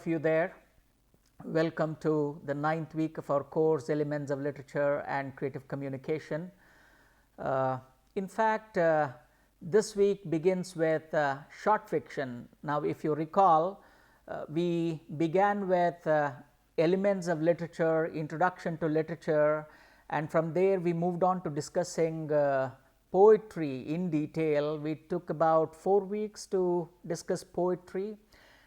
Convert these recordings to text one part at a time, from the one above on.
of you there. Welcome to the 9th week of our course Elements of Literature and Creative Communication. In fact, this week begins with short fiction. Now, if you recall, we began with Elements of Literature, Introduction to Literature, and from there we moved on to discussing poetry in detail. We took about 4 weeks to discuss poetry,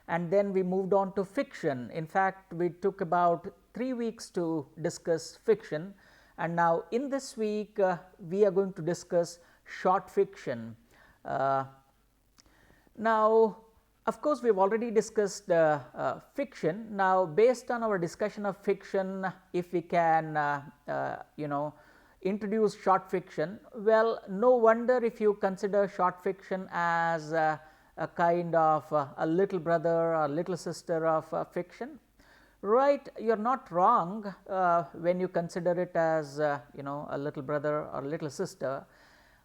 and then we moved on to fiction. In fact, we took about 3 weeks to discuss fiction, and now in this week we are going to discuss short fiction. Now, of course, we have already discussed fiction. Now, based on our discussion of fiction, if we can introduce short fiction, well, no wonder if you consider short fiction as a kind of a little brother or little sister of fiction, right? You are not wrong when you consider it as a little brother or little sister,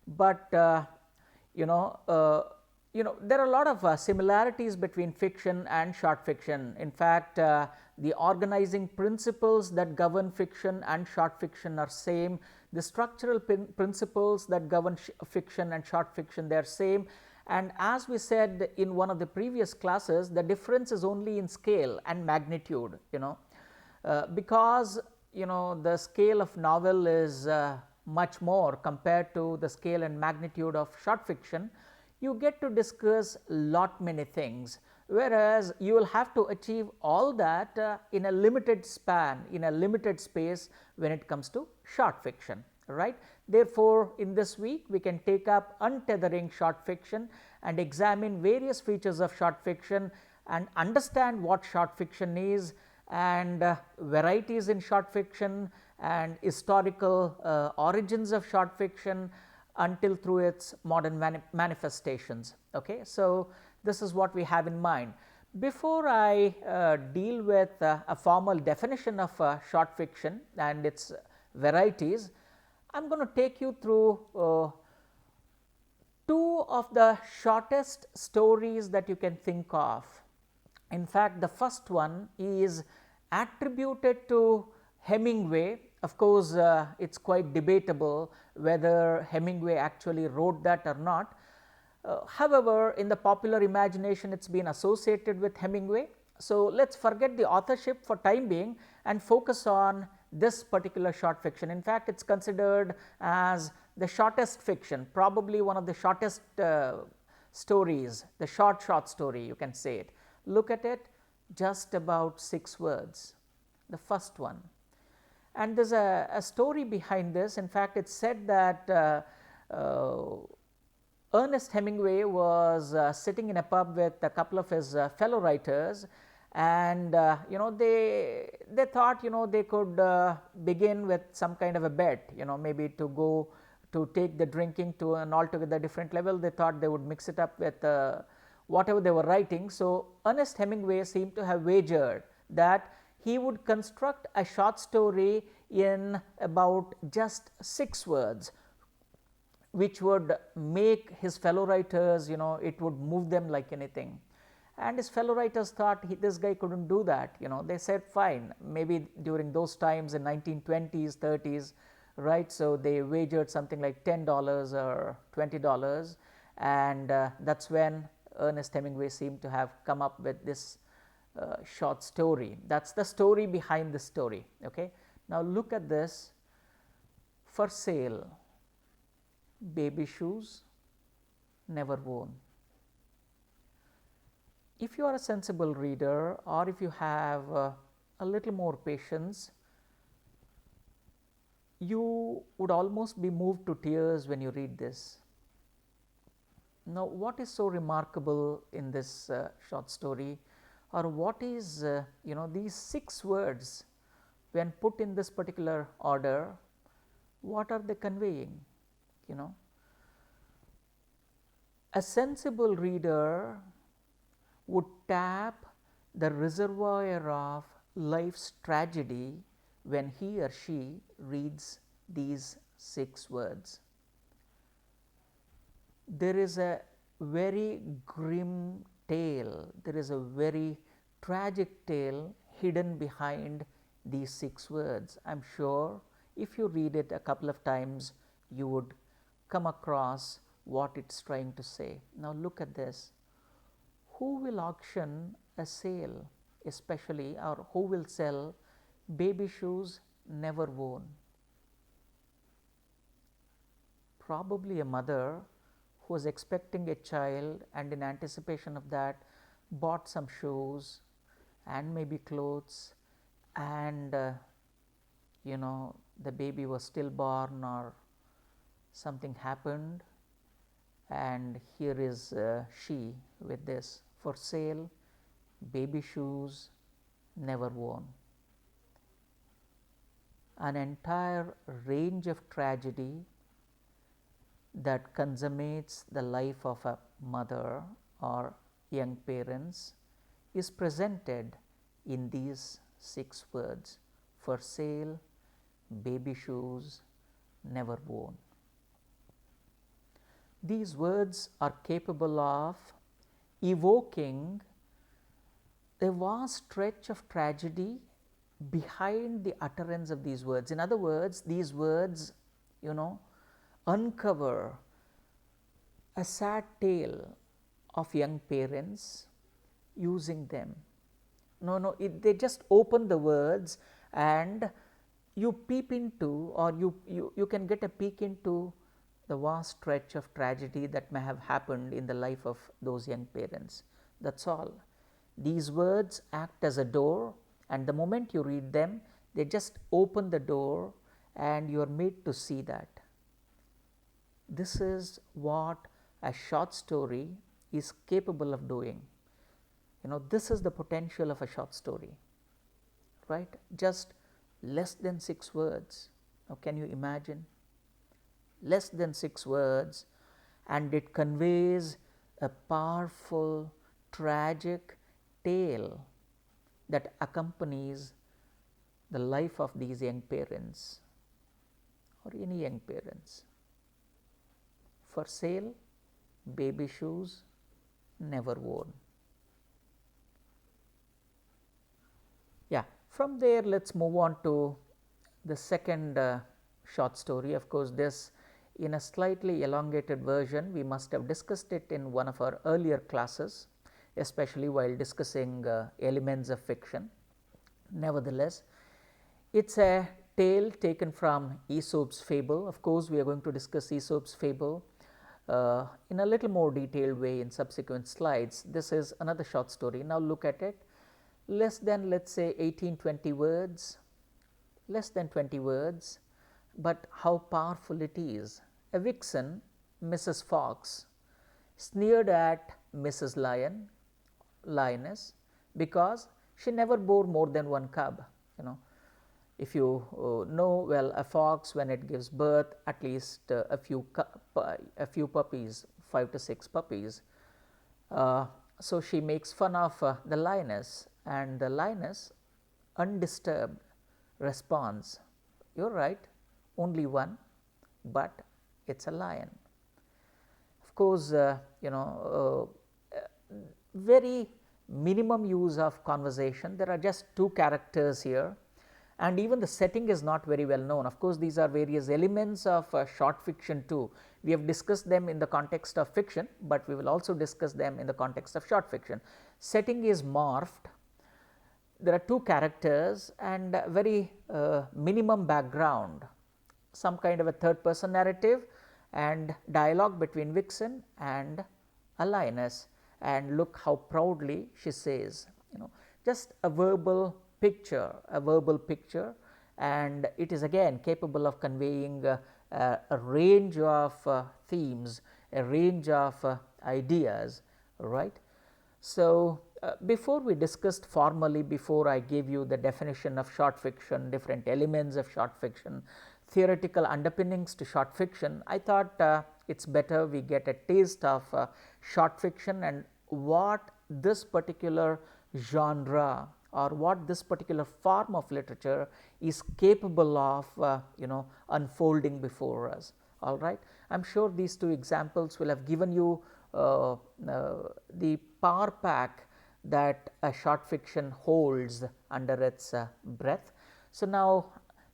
but there are a lot of similarities between fiction and short fiction. In fact, the organizing principles that govern fiction and short fiction are same. The structural principles that govern fiction and short fiction, they are same. And as we said in one of the previous classes, the difference is only in scale and magnitude, because the scale of novel is much more compared to the scale and magnitude of short fiction. You get to discuss lot many things, whereas you will have to achieve all that in a limited span, in a limited space when it comes to short fiction, right. Therefore, in this week we can take up untethering short fiction and examine various features of short fiction and understand what short fiction is, and varieties in short fiction and historical origins of short fiction until through its modern manifestations. Okay. So, this is what we have in mind. Before I deal with a formal definition of short fiction and its varieties, I am going to take you through two of the shortest stories that you can think of. In fact, the first one is attributed to Hemingway. Of course, it is quite debatable whether Hemingway actually wrote that or not. However, in the popular imagination, it has been associated with Hemingway. So, let us forget the authorship for time being and focus on this particular short fiction. In fact, it is considered as the shortest fiction, probably one of the shortest stories, the short story, you can say it. Look at it, just about 6 words, the first one. And there is a story behind this. In fact, it is said that Ernest Hemingway was sitting in a pub with a couple of his fellow writers, and they thought they could begin with some kind of a bet, maybe to go to take the drinking to an altogether different level. They thought they would mix it up with whatever they were writing. So, Ernest Hemingway seemed to have wagered that he would construct a short story in about just 6 words, which would make his fellow writers, it would move them like anything. And his fellow writers thought this guy could not do that. They said fine, maybe during those times in 1920s, 30s, right. So, they wagered something like $10 or $20, and that is when Ernest Hemingway seemed to have come up with this short story. That is the story behind the story. Okay. Now, look at this: for sale, baby shoes never worn. If you are a sensible reader, or if you have a little more patience, you would almost be moved to tears when you read this. Now, what is so remarkable in this short story, or what is these 6 words, when put in this particular order, what are they conveying? A sensible reader would tap the reservoir of life's tragedy when he or she reads these 6 words. There is a very grim tale, there is a very tragic tale hidden behind these 6 words. I am sure if you read it a couple of times, you would come across what it's trying to say. Now look at this. Who will auction a sale, especially, or who will sell baby shoes never worn? Probably a mother who was expecting a child and in anticipation of that bought some shoes and maybe clothes, and the baby was stillborn or something happened, and here is she with this for sale, baby shoes never worn. An entire range of tragedy that consummates the life of a mother or young parents is presented in these 6 words: for sale, baby shoes never worn. These words are capable of evoking a vast stretch of tragedy behind the utterance of these words. In other words, these words, uncover a sad tale of young parents using them. They just open the words and you peep into, or you can get a peek into the vast stretch of tragedy that may have happened in the life of those young parents. That's all. These words act as a door, and the moment you read them, they just open the door and you are made to see that. This is what a short story is capable of doing. This is the potential of a short story, right? Just less than 6 words. Now, can you imagine? Less than 6 words, and it conveys a powerful, tragic tale that accompanies the life of these young parents or any young parents. For sale, baby shoes never worn. Yeah, from there let us move on to the second short story. Of course, this in a slightly elongated version. We must have discussed it in one of our earlier classes, especially while discussing elements of fiction. Nevertheless, it is a tale taken from Aesop's fable. Of course, we are going to discuss Aesop's fable in a little more detailed way in subsequent slides. This is another short story. Now look at it. Less than, let us say, 18-20 words, less than 20 words, but how powerful it is. A vixen, Mrs. Fox, sneered at Mrs. Lioness, because she never bore more than one cub. If you know, well, a fox, when it gives birth, at least a few puppies, 5 to 6 puppies. So she makes fun of the lioness, and the lioness, undisturbed, responds, "You're right, only one, but it's a lion." Of course, very minimum use of conversation. There are just 2 characters here, and even the setting is not very well known. Of course, these are various elements of short fiction too. We have discussed them in the context of fiction, but we will also discuss them in the context of short fiction. Setting is morphed. There are 2 characters and very minimum background, some kind of a third person narrative and dialogue between vixen and a lioness, and look how proudly she says, just a verbal picture, and it is again capable of conveying a range of themes, a range of ideas, right. So, before we discussed formally, before I gave you the definition of short fiction, different elements of short fiction, theoretical underpinnings to short fiction, I thought it is better we get a taste of short fiction and what this particular genre or what this particular form of literature is capable of unfolding before us. All right. I am sure these 2 examples will have given you the power pack that a short fiction holds under its breath. So, now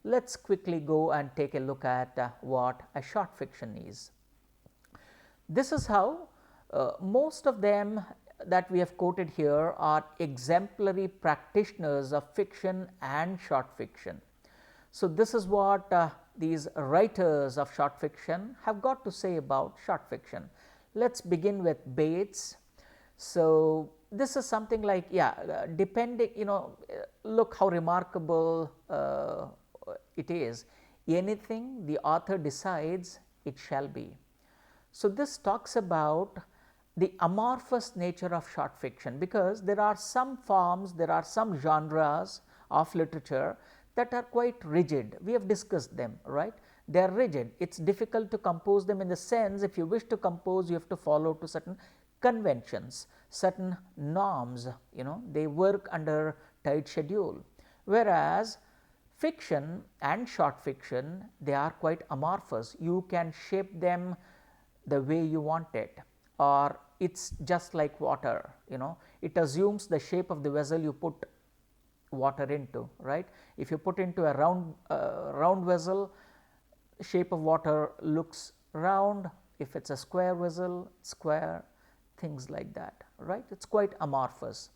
let us quickly go and take a look at what a short fiction is. This is how most of them that we have quoted here are exemplary practitioners of fiction and short fiction. So, this is what these writers of short fiction have got to say about short fiction. Let us begin with Bates. So, this is something like, depending, look how remarkable it is. Anything the author decides, it shall be. So, this talks about the amorphous nature of short fiction, because there are some forms, there are some genres of literature that are quite rigid. We have discussed them, right? They are rigid. It is difficult to compose them, in the sense, if you wish to compose, you have to follow to certain conventions, certain norms, they work under tight schedule. Whereas fiction and short fiction, they are quite amorphous. You can shape them the way you want it, or it is just like water, it assumes the shape of the vessel you put water into, right. If you put into a round vessel, shape of water looks round. If it is a square vessel, square, things like that, right. It is quite amorphous.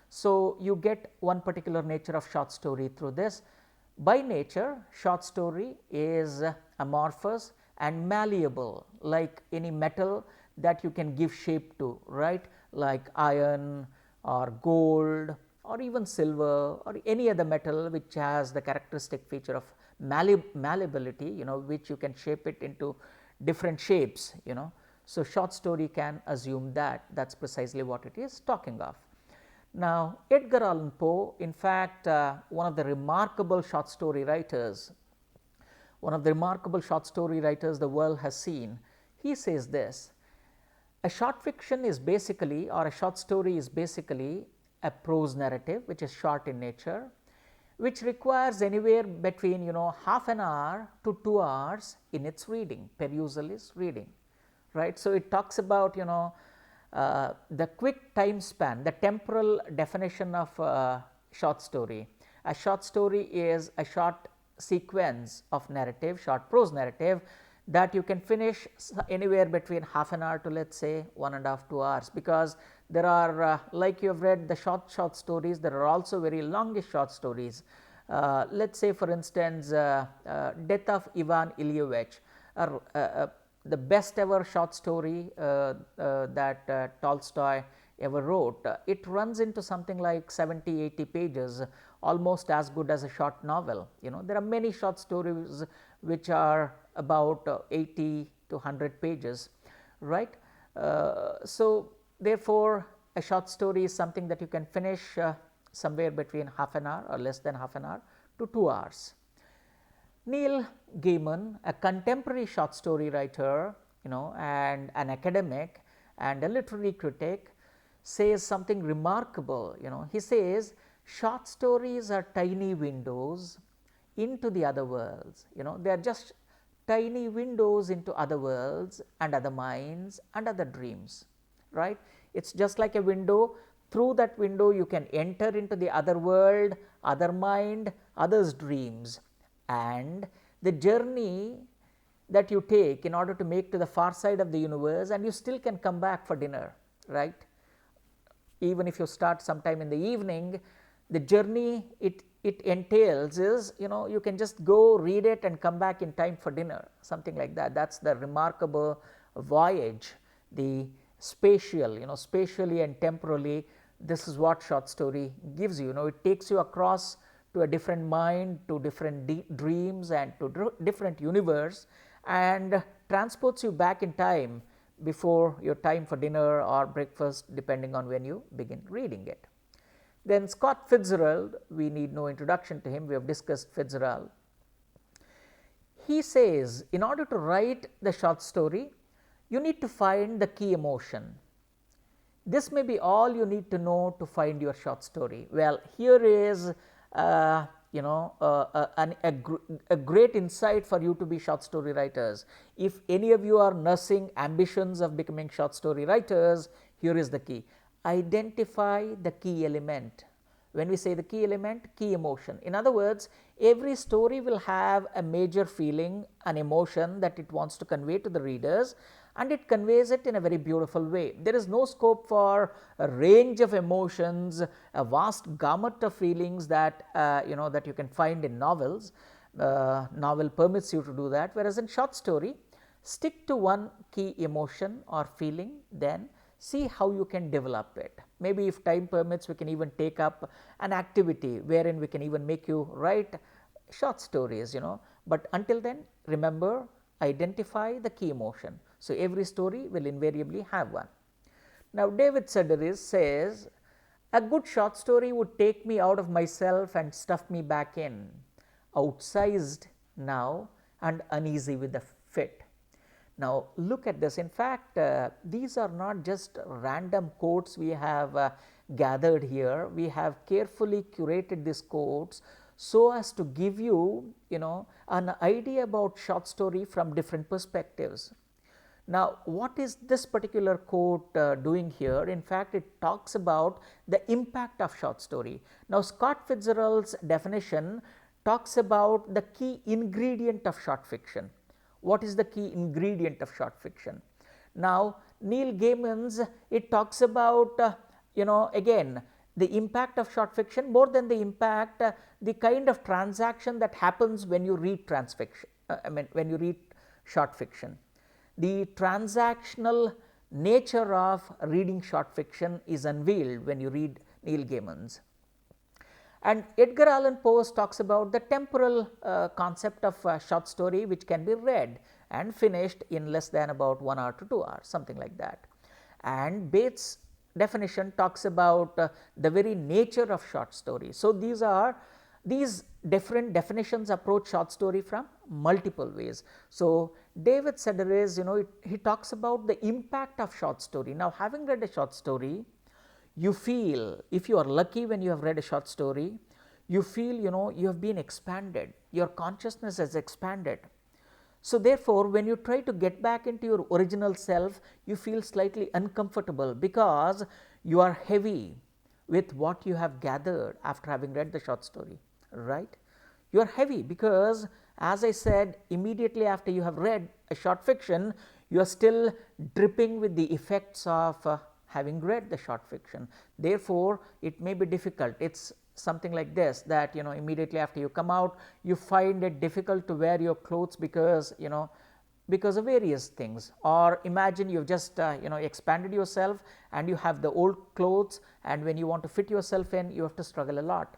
So, you get one particular nature of short story through this. By nature, short story is amorphous and malleable, like any metal that you can give shape to, right, like iron or gold or even silver or any other metal which has the characteristic feature of malleability, which you can shape it into different shapes, So, short story can assume that. That is precisely what it is talking of. Now, Edgar Allan Poe, in fact, one of the remarkable short story writers, the world has seen, he says this: a short fiction is basically, or a short story is basically, a prose narrative which is short in nature, which requires anywhere between half an hour to 2 hours in its reading. Perusal is reading, right. So, it talks about the quick time span, the temporal definition of short story. A short story is a short sequence of narrative, short prose narrative, that you can finish anywhere between half an hour to, let us say, 1.5 to 2 hours, because there are like you have read the short stories, there are also very longish short stories. Let us say, for instance, Death of Ivan Ilyevich, the best ever short story that Tolstoy ever wrote. It runs into something like 70-80 pages, almost as good as a short novel. There are many short stories which are about 80 to 100 pages, right. So, therefore, a short story is something that you can finish somewhere between half an hour or less than half an hour to 2 hours. Neil Gaiman, a contemporary short story writer, and an academic and a literary critic, says something remarkable. He says short stories are tiny windows into the other worlds. They are just tiny windows into other worlds and other minds and other dreams, right. It is just like a window. Through that window you can enter into the other world, other mind, others' dreams, and the journey that you take in order to make to the far side of the universe, and you still can come back for dinner, right. Even if you start sometime in the evening, the journey it entails is, you can just go read it and come back in time for dinner, something like that. That is the remarkable voyage, the spatial, spatially and temporally. This is what short story gives you. It takes you across to a different mind, to different dreams, and to different universe, and transports you back in time before your time for dinner or breakfast, depending on when you begin reading it. Then Scott Fitzgerald, we need no introduction to him, we have discussed Fitzgerald. He says, in order to write the short story, you need to find the key emotion. This may be all you need to know to find your short story. Well, here is a great insight for you to be short story writers. If any of you are nursing ambitions of becoming short story writers, here is the key. identify the key element. When we say the key element, key emotion. In other words, every story will have a major feeling, an emotion that it wants to convey to the readers, and it conveys it in a very beautiful way. There is no scope for a range of emotions, a vast gamut of feelings that that you can find in novels. Novel permits you to do that, whereas in short story, stick to one key emotion or feeling, then see how you can develop it. Maybe if time permits, we can even take up an activity wherein we can even make you write short stories, but until then, remember, identify the key emotion. So, every story will invariably have one. Now, David Sedaris says, a good short story would take me out of myself and stuff me back in, outsized now and uneasy with the fit. Now, look at this. In fact, these are not just random quotes we have gathered here. We have carefully curated these quotes so as to give you, an idea about short story from different perspectives. Now, what is this particular quote doing here? In fact, it talks about the impact of short story. Now, Scott Fitzgerald's definition talks about the key ingredient of short fiction. What is the key ingredient of short fiction? Now, Neil Gaiman's, it talks about again the impact of short fiction. More than the impact, the kind of transaction that happens when you read when you read short fiction. The transactional nature of reading short fiction is unveiled when you read Neil Gaiman's. And Edgar Allan Poe talks about the temporal concept of short story, which can be read and finished in less than about 1 hour to 2 hours, something like that. And Bates' definition talks about the very nature of short story. So, these different definitions approach short story from multiple ways. So, David Sedaris, he talks about the impact of short story. Now, having read a short story, you feel, if you are lucky when you have read a short story, you feel you have been expanded, your consciousness has expanded. So, therefore, when you try to get back into your original self, you feel slightly uncomfortable because you are heavy with what you have gathered after having read the short story, right? You are heavy because, as I said, immediately after you have read a short fiction, you are still dripping with the effects of having read the short fiction. Therefore, it may be difficult. It's something like this, that immediately after you come out, you find it difficult to wear your clothes because because of various things. Or imagine you've just expanded yourself and you have the old clothes, and when you want to fit yourself in, you have to struggle a lot,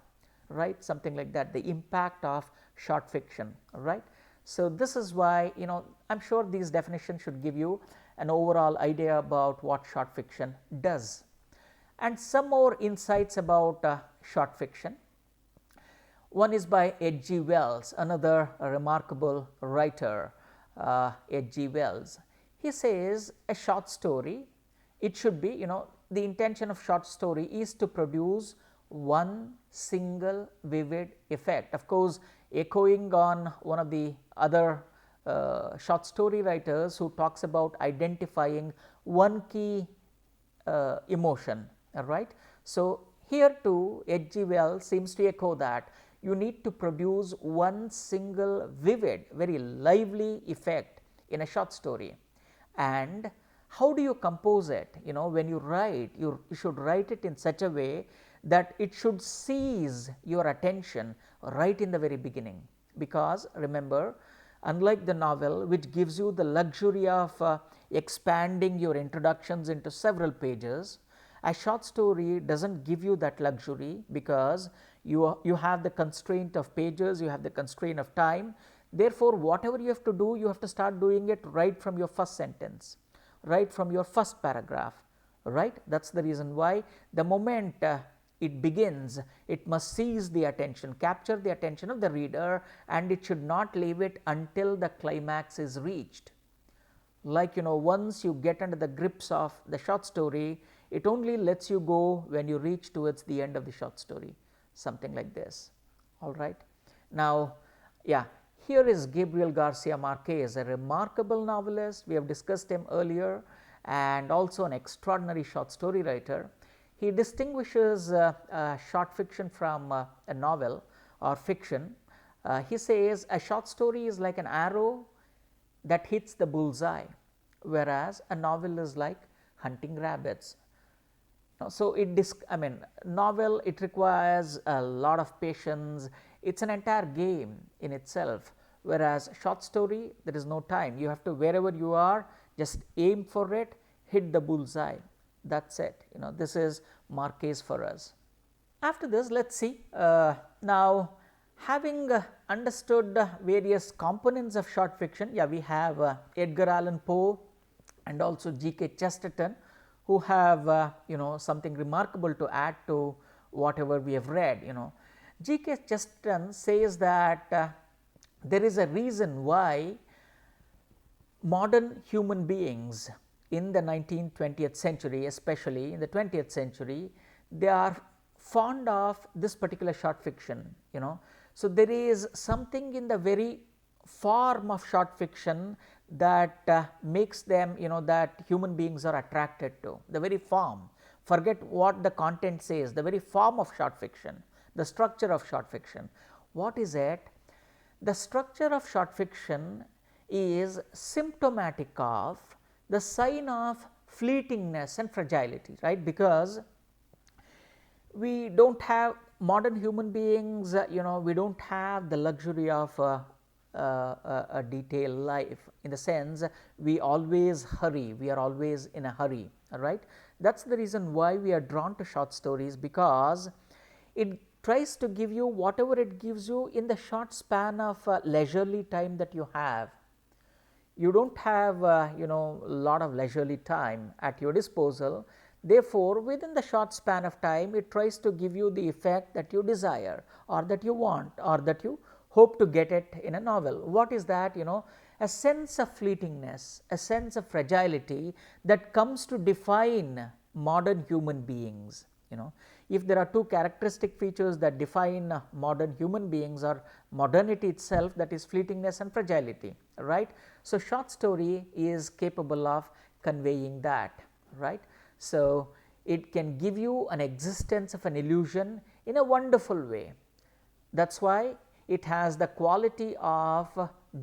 right? Something like that, the impact of short fiction, right? So, this is why I am sure these definitions should give you an overall idea about what short fiction does. And some more insights about short fiction. One is by H.G. Wells, another remarkable writer, H.G. Wells. He says a short story, it should be, the intention of short story is to produce one single vivid effect. Of course, echoing on one of the other short story writers who talks about identifying one key emotion, right. So, here too H.G. Wells seems to echo that you need to produce one single vivid, very lively effect in a short story. And how do you compose it? When you write, you should write it in such a way that it should seize your attention right in the very beginning, because remember, unlike the novel, which gives you the luxury of expanding your introductions into several pages, a short story does not give you that luxury, because you have the constraint of pages, you have the constraint of time. Therefore, whatever you have to do, you have to start doing it right from your first sentence, right from your first paragraph, right. That is the reason why the moment it begins, it must seize the attention, capture the attention of the reader, and it should not leave it until the climax is reached. Like once you get under the grips of the short story, it only lets you go when you reach towards the end of the short story, something like this, all right. Now, here is Gabriel Garcia Marquez, a remarkable novelist. We have discussed him earlier, and also an extraordinary short story writer. he distinguishes short fiction from a novel or fiction. He says a short story is like an arrow that hits the bullseye, whereas a novel is like hunting rabbits. So, novel, it requires a lot of patience, it is an entire game in itself, whereas short story, there is no time, you have to, wherever you are, just aim for it, hit the bullseye, that is it. This is Marquez for us. After this, let us see, now having understood various components of short fiction, we have Edgar Allan Poe and also G.K. Chesterton, who have something remarkable to add to whatever we have read. G.K. Chesterton says that there is a reason why modern human beings in the 19th, 20th century, especially in the 20th century, they are fond of this particular short fiction. So, there is something in the very form of short fiction that makes them, that human beings are attracted to, the very form. Forget what the content says, the very form of short fiction, the structure of short fiction. What is it? The structure of short fiction is symptomatic of the sign of fleetingness and fragility, right, because we do not have modern human beings, we do not have the luxury of a detailed life, in the sense we always hurry, we are always in a hurry, right. That is the reason why we are drawn to short stories, because it tries to give you whatever it gives you in the short span of leisurely time that you have. You do not have lot of leisurely time at your disposal. Therefore, within the short span of time, it tries to give you the effect that you desire or that you want or that you hope to get it in a novel. What is that? A sense of fleetingness, a sense of fragility that comes to define modern human beings. If there are two characteristic features that define modern human beings or modernity itself, that is fleetingness and fragility, right. So, short story is capable of conveying that, right. So, it can give you an existence of an illusion in a wonderful way. That is why it has the quality of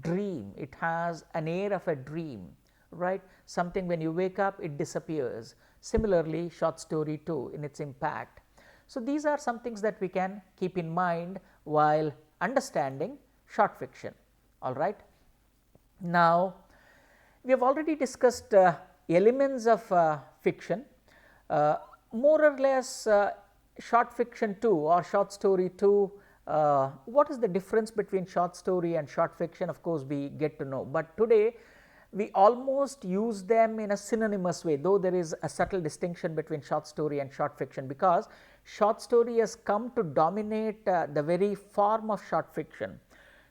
dream, it has an air of a dream, right. Something when you wake up, it disappears. Similarly, short story too in its impact. So, these are some things that we can keep in mind while understanding short fiction, all right. Now, we have already discussed elements of fiction, more or less short fiction too or short story too. What is the difference between short story and short fiction? Of course, we get to know, but today we almost use them in a synonymous way, though there is a subtle distinction between short story and short fiction, because short story has come to dominate the very form of short fiction.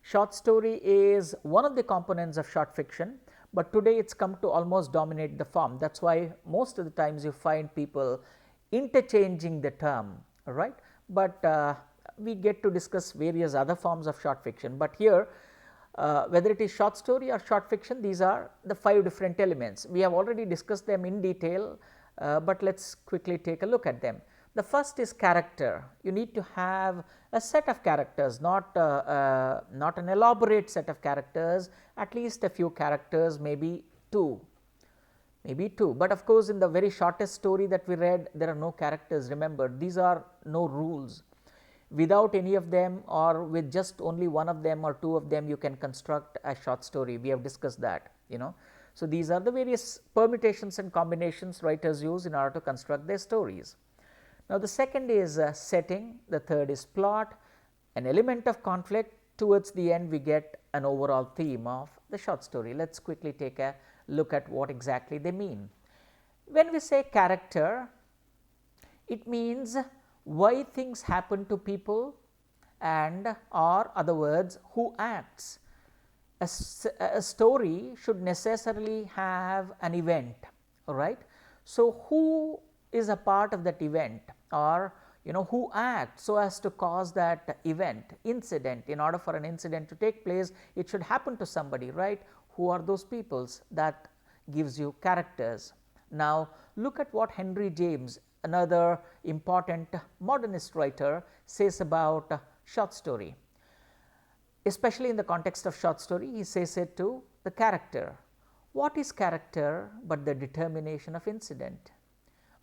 Short story is one of the components of short fiction, but today it has come to almost dominate the form. That is why most of the times you find people interchanging the term, right. But we get to discuss various other forms of short fiction, but here whether it is short story or short fiction, these are the 5 different elements. We have already discussed them in detail, but let us quickly take a look at them. The first is character. You need to have a set of characters, not an elaborate set of characters, at least a few characters, maybe two, but of course, in the very shortest story that we read, there are no characters. Remember, these are no rules. Without any of them or with just only one of them or two of them, you can construct a short story. We have discussed that, So, these are the various permutations and combinations writers use in order to construct their stories. Now, the second is setting, the third is plot, an element of conflict. Towards the end, we get an overall theme of the short story. Let us quickly take a look at what exactly they mean. When we say character, it means why things happen to people and or other words, who acts. A story should necessarily have an event, all right. So, who is a part of that event, or who acts so as to cause that event, incident. In order for an incident to take place, it should happen to somebody, right. Who are those peoples? That gives you characters. Now, look at what Henry James another important modernist writer says about short story. Especially in the context of short story, he says it to the character. What is character but the determination of incident?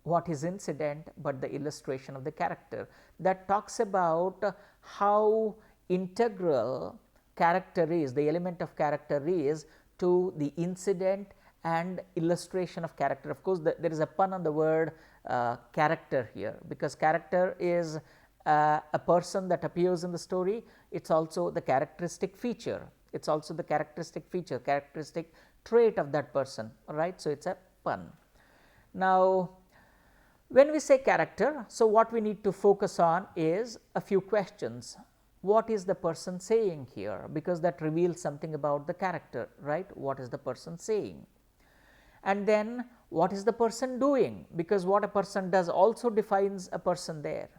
What is incident but the illustration of the character? That talks about how integral character is, the element of character is to the incident and illustration of character. Of course, there is a pun on the word character here, because character is a person that appears in the story. It is also the characteristic feature, it is also the characteristic feature, characteristic trait of that person, right. So, it is a pun. Now, when we say character, so what we need to focus on is a few questions. What is the person saying here? Because that reveals something about the character, right. What is the person saying? And then what is the person doing? Because what a person does also defines a person there.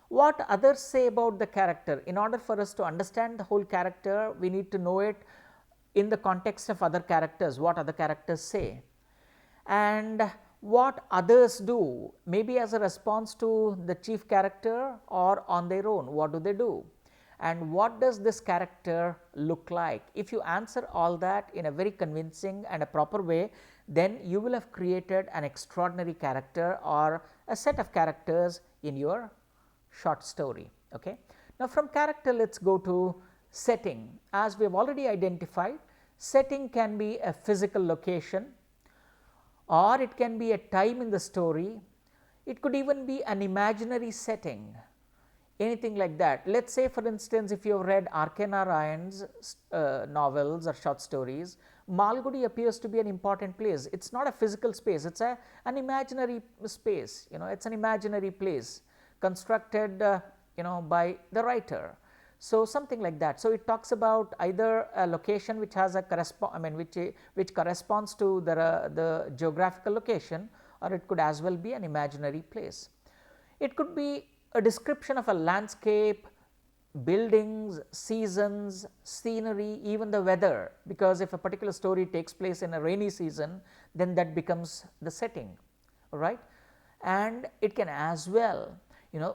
What others say about the character? In order for us to understand the whole character, we need to know it in the context of other characters, what other characters say, and what others do, maybe as a response to the chief character or on their own, what do they do, and what does this character look like. If you answer all that in a very convincing and a proper way, then you will have created an extraordinary character or a set of characters in your short story. Okay. Now, from character, let us go to setting. As we have already identified, setting can be a physical location, or it can be a time in the story. It could even be an imaginary setting, anything like that. Let us say, for instance, if you have read R.K. Narayan's novels or short stories, Malgudi appears to be an important place. It is not a physical space, it is an imaginary space, it is an imaginary place constructed by the writer. So, something like that. So, it talks about either a location which has a which corresponds to the geographical location, or it could as well be an imaginary place. It could be a description of a landscape, buildings, seasons, scenery, even the weather, because if a particular story takes place in a rainy season, then that becomes the setting, right. And it can as well,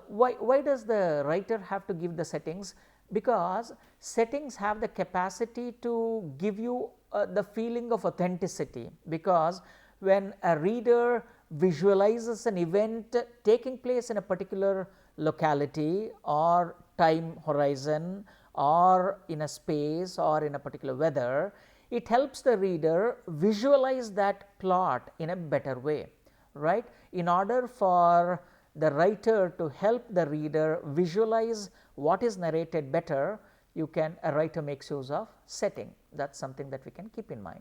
why does the writer have to give the settings? Because settings have the capacity to give you the feeling of authenticity, because when a reader visualizes an event taking place in a particular locality or time horizon or in a space or in a particular weather, it helps the reader visualize that plot in a better way, right. In order for the writer to help the reader visualize what is narrated better, a writer makes use of setting. That is something that we can keep in mind.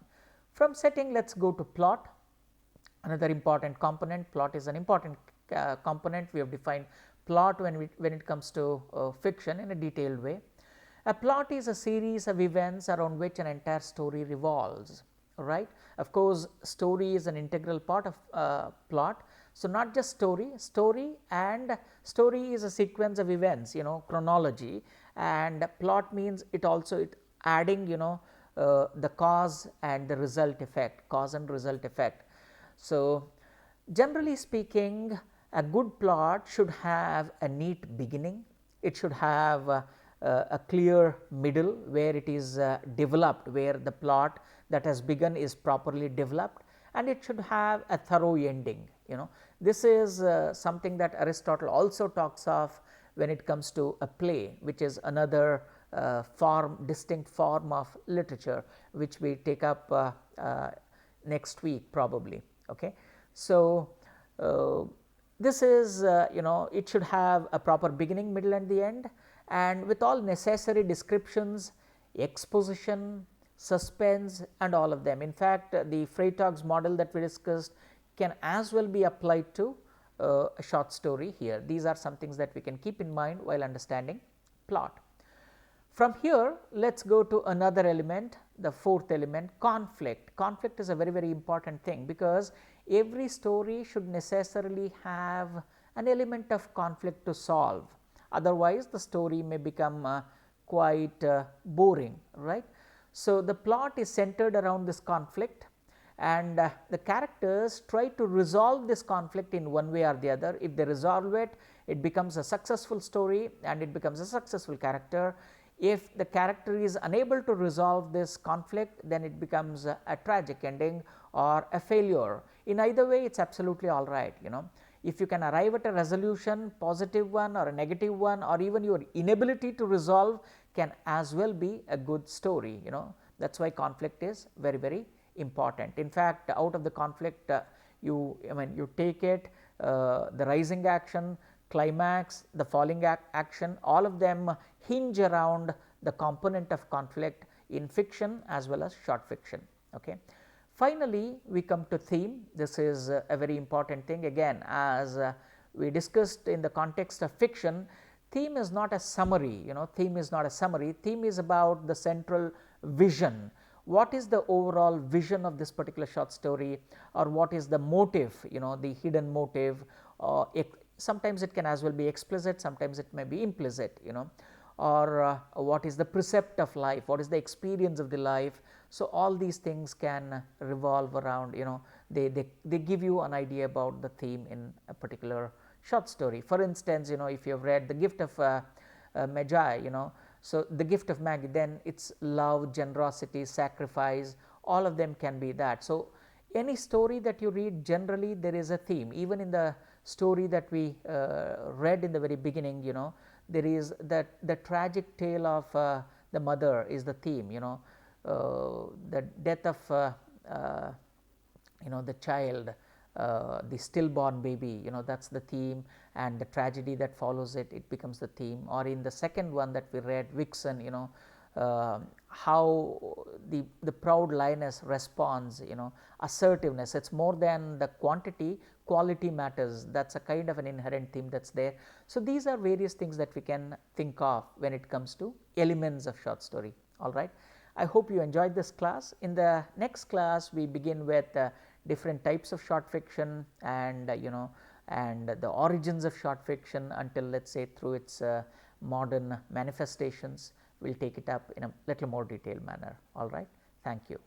From setting, let us go to plot, another important component. Plot is an important component. We have defined plot when it comes to fiction in a detailed way. A plot is a series of events around which an entire story revolves, right. Of course, story is an integral part of plot. So, not just story and story is a sequence of events, chronology, and plot means it also adding the cause and the result effect, cause and result effect. So, generally speaking, a good plot should have a neat beginning, it should have a clear middle where it is developed, where the plot that has begun is properly developed, and it should have a thorough ending. This is something that Aristotle also talks of when it comes to a play, which is another distinct form of literature, which we take up next week probably. Okay. So, this is it should have a proper beginning, middle and the end, and with all necessary descriptions, exposition, suspense and all of them. In fact, the Freytag's model that we discussed can as well be applied to a short story here. These are some things that we can keep in mind while understanding plot. From here, let us go to another element, the fourth element, conflict. Conflict is a very, very important thing, because every story should necessarily have an element of conflict to solve. Otherwise, the story may become quite boring, right. So, the plot is centered around this conflict, and the characters try to resolve this conflict in one way or the other. If they resolve it, it becomes a successful story and it becomes a successful character. If the character is unable to resolve this conflict, then it becomes a tragic ending or a failure. In either way, it is absolutely all right, you know. If you can arrive at a resolution, positive one or a negative one, or even your inability to resolve can as well be a good story, you know. That is why conflict is very, very important. In fact, out of the conflict, you take it, the rising action, climax, the falling action, all of them hinge around the component of conflict in fiction as well as short fiction. Okay. Finally, we come to theme. This is a very important thing. Again, as we discussed in the context of fiction, theme is not a summary, you know, theme is not a summary. Theme is about the central vision. What is the overall vision of this particular short story, or what is the motive, you know, the hidden motive. Sometimes it can as well be explicit, sometimes it may be implicit, you know, or what is the precept of life, what is the experience of the life. So, all these things can revolve around, you know, they give you an idea about the theme in a particular short story. For instance, you know, if you have read The Gift of Magi, you know, so the gift of Maggie, then it's love, generosity, sacrifice, all of them can be that. So, any story that you read, generally there is a theme. Even in the story that we read in the very beginning, you know, there is that the tragic tale of the mother is the theme, you know, the death of you know, the child, the stillborn baby, you know, that is the theme, and the tragedy that follows it, it becomes the theme. Or in the second one that we read, Vixen, you know, how the proud lioness responds, you know, assertiveness. It is more than the quantity, quality matters. That is a kind of an inherent theme that is there. So, these are various things that we can think of when it comes to elements of short story. All right. I hope you enjoyed this class. In the next class, we begin with different types of short fiction, and you know, and the origins of short fiction until, let us say, through its modern manifestations. We will take it up in a little more detailed manner. All right. Thank you.